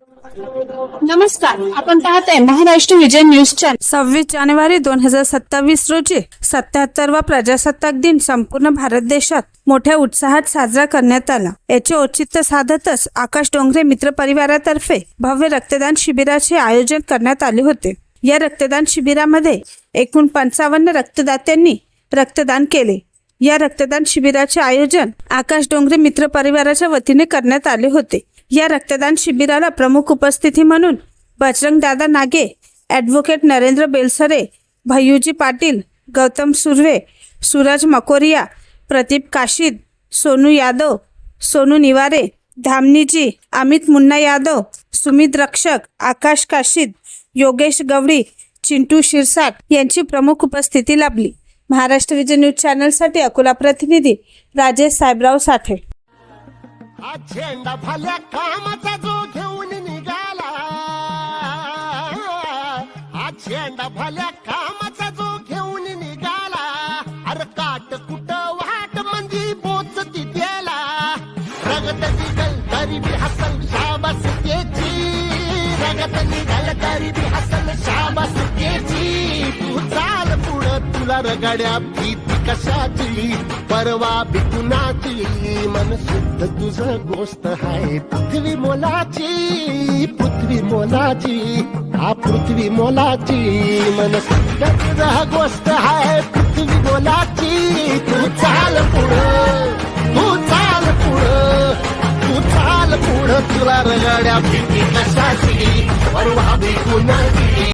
नमस्कार, आपण पाहत आहे महाराष्ट्र विजय न्यूज चॅनल। 26 जानेवारी 2027 रोजी 77वा प्रजासत्ताक दिन संपूर्ण भारत देशात मोठ्या उत्साहात साजरा करण्यात आला। याचे औचित्य साधतच आकाश डोंगरे मित्र परिवारातर्फे भव्य रक्तदान शिबिराचे आयोजन करण्यात आले होते। या रक्तदान शिबिरामध्ये एकूण 55 रक्तदात्यांनी रक्तदान केले। या रक्तदान शिबिराचे आयोजन आकाश डोंगरे मित्र परिवाराच्या वतीने करण्यात आले होते। या रक्तदान शिबिराला प्रमुख उपस्थिती म्हणून बजरंग दादा नागे, ॲडव्होकेट नरेंद्र बेलसरे, भैयूजी पाटील, गौतम सुर्वे, सूरज मकोरिया, प्रदीप काशीद, सोनू यादव, सोनू निवारे, धामनीजी, अमित मुन्ना यादव, सुमित रक्षक, आकाश काशीद, योगेश गवडी, चिंटू शिरसाट यांची प्रमुख उपस्थिती लाभली। महाराष्ट्र विजय न्यूज चॅनलसाठी अकोला प्रतिनिधी राजेश साहेबराव साठे। हा झेंडा भल्या कामाचा जो घेऊन निघाला, हा झेंडा भल्या कामाचा जो घेऊन निघाला, अरे काट कुट वाट मंदी पोचती द्याला, रगत निघल तरी बी हसल शाबास त्याची, रगत निघल तरी बी हसल शाबास त्याची, तू चाल पुढं तुला रगड्या भीती कशाची, परवा बिकुनाची, मन शुद्ध तुझं गोष्ट आहे पृथ्वी मोलाची, पृथ्वी मोलाची, हा पृथ्वी मोलाची, मन शुद्ध तुझं गोष्ट आहे पृथ्वी मोलाची, तू चाल पुढं, तू चाल पुढं, तू चाल पुढं, तुला रगड्या भीती कशाची, परवा बिकुनाची।